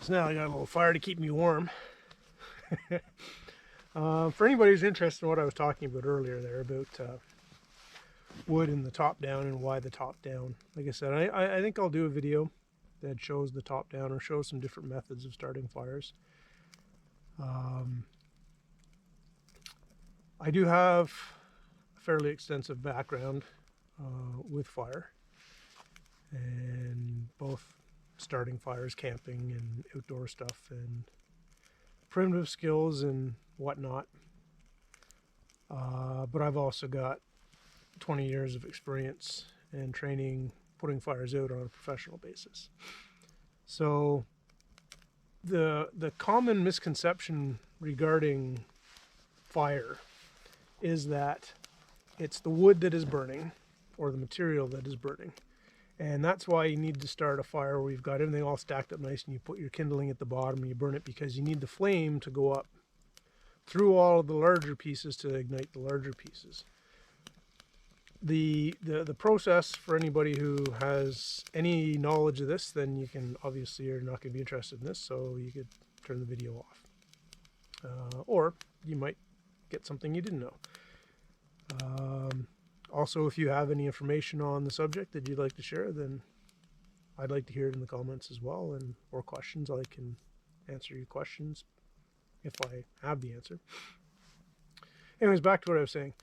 So now I got a little fire to keep me warm. For anybody who's interested in what I was talking about earlier there about wood and the top down and why the top down, like I said, I think I'll do a video that shows the top down or shows some different methods of starting fires. I do have a fairly extensive background with fire, and both starting fires, camping and outdoor stuff, and primitive skills and whatnot. But I've also got 20 years of experience and training putting fires out on a professional basis. So the common misconception regarding fire is that it's the wood that is burning or the material that is burning. And that's why you need to start a fire where you've got everything all stacked up nice and you put your kindling at the bottom and you burn it, because you need the flame to go up through all of the larger pieces to ignite the larger pieces. The process, for anybody who has any knowledge of this, then you can, obviously you're not going to be interested in this, so you could turn the video off. Or you might get something you didn't know. Also, if you have any information on the subject that you'd like to share, then I'd like to hear it in the comments as well, and or questions. I can answer your questions if I have the answer. Anyways, back to what I was saying,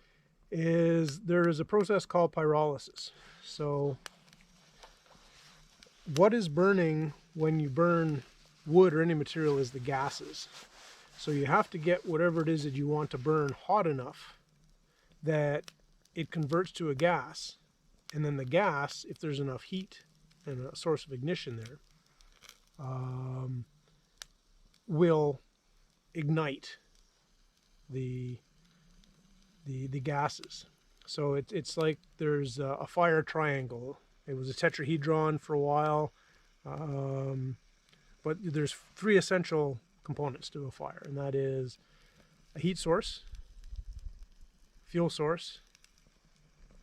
is there is a process called pyrolysis. So what is burning when you burn wood or any material is the gases. So you have to get whatever it is that you want to burn hot enough that it converts to a gas, and then the gas, if there's enough heat and a source of ignition there, will ignite the gases. So it's like there's a fire triangle. It was a tetrahedron for a while, but there's three essential components to a fire, and that is a heat source, fuel source,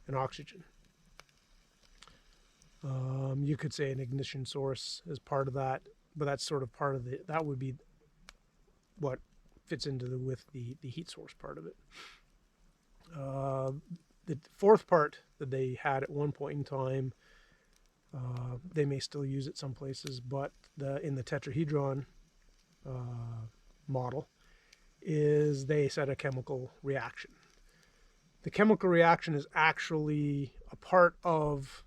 and oxygen. You could say an ignition source is part of that, but that's sort of part of that would be what fits into with the heat source part of it. The fourth part that they had at one point in time, they may still use it some places, but in the tetrahedron model, is they said a chemical reaction. The chemical reaction is actually a part of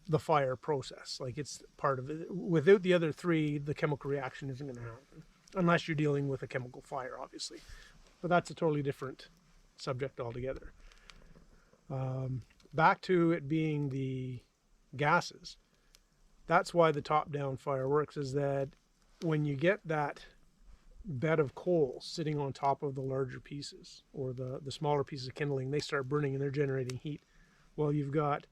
the fire process. Like, it's part of it. Without the other three, the chemical reaction isn't going to happen, unless you're dealing with a chemical fire, obviously. But that's a totally different subject altogether. Back to it being the gases. That's why the top-down fire works, is that when you get that bed of coal sitting on top of the larger pieces, or the smaller pieces of kindling, they start burning and they're generating heat. Well, you've got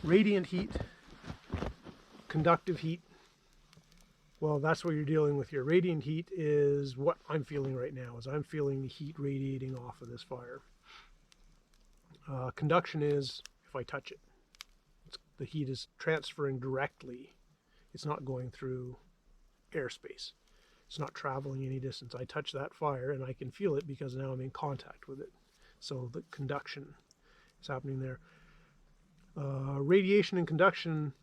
radiant heat, conductive heat. Well, that's what you're dealing with here. Radiant heat is what I'm feeling right now, is I'm feeling the heat radiating off of this fire. Conduction is if I touch it. The heat is transferring directly. It's not going through airspace. It's not traveling any distance. I touch that fire and I can feel it because now I'm in contact with it. So the conduction is happening there. Radiation and conduction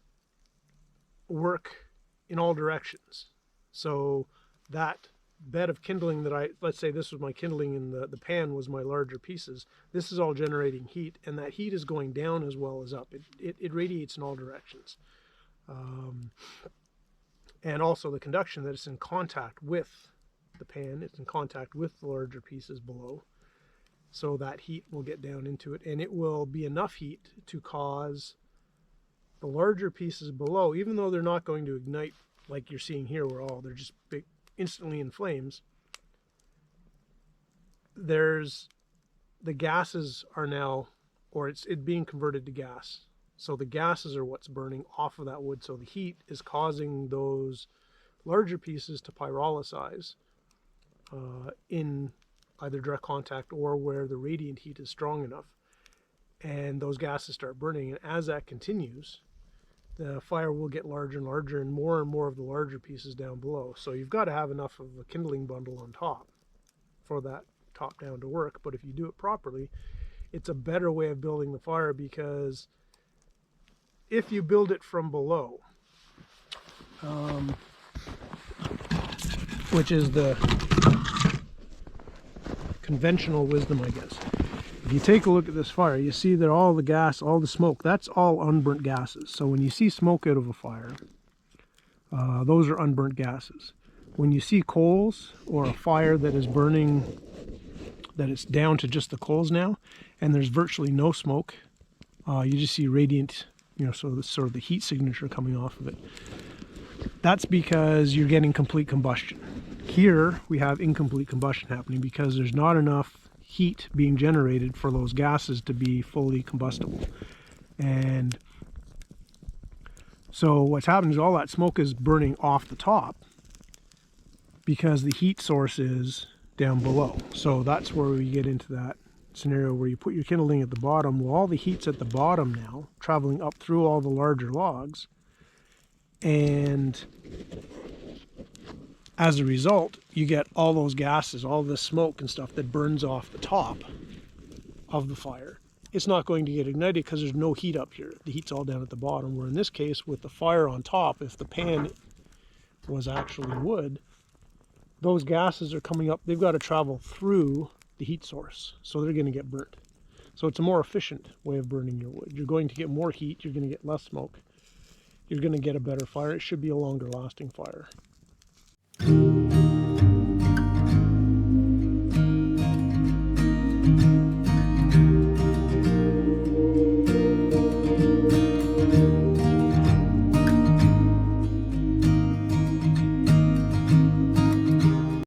work in all directions. So that bed of kindling that let's say this was my kindling and the pan was my larger pieces, this is all generating heat, and that heat is going down as well as up. It radiates in all directions. And also the conduction, that it's in contact with the pan, it's in contact with the larger pieces below, so that heat will get down into it, and it will be enough heat to cause the larger pieces below, even though they're not going to ignite like you're seeing here where they're just big, instantly in flames. There's the gases are now, or it's being converted to gas. So the gases are what's burning off of that wood. So the heat is causing those larger pieces to pyrolysize in either direct contact or where the radiant heat is strong enough. and those gases start burning. And as that continues, the fire will get larger and larger, and more of the larger pieces down below. So you've got to have enough of a kindling bundle on top for that top down to work. But if you do it properly, it's a better way of building the fire, because if you build it from below, which is the conventional wisdom, I guess. If you take a look at this fire, you see that all the gas, all the smoke, that's all unburnt gases. So when you see smoke out of a fire, those are unburnt gases. When you see coals or a fire that is burning, that it's down to just the coals now, and there's virtually no smoke, you just see radiant, so the sort of the heat signature coming off of it. That's because you're getting complete combustion. Here we have incomplete combustion happening because there's not enough heat being generated for those gases to be fully combustible. And so what's happening is all that smoke is burning off the top because the heat source is down below. So that's where we get into that scenario where you put your kindling at the bottom. Well, all the heat's at the bottom now, traveling up through all the larger logs, and as a result, you get all those gases, all the smoke and stuff that burns off the top of the fire. It's not going to get ignited because there's no heat up here. The heat's all down at the bottom, where in this case, with the fire on top, if the pan was actually wood, those gases are coming up. They've got to travel through the heat source, so they're going to get burnt. So it's a more efficient way of burning your wood. You're going to get more heat, you're going to get less smoke, you're going to get a better fire. It should be a longer lasting fire.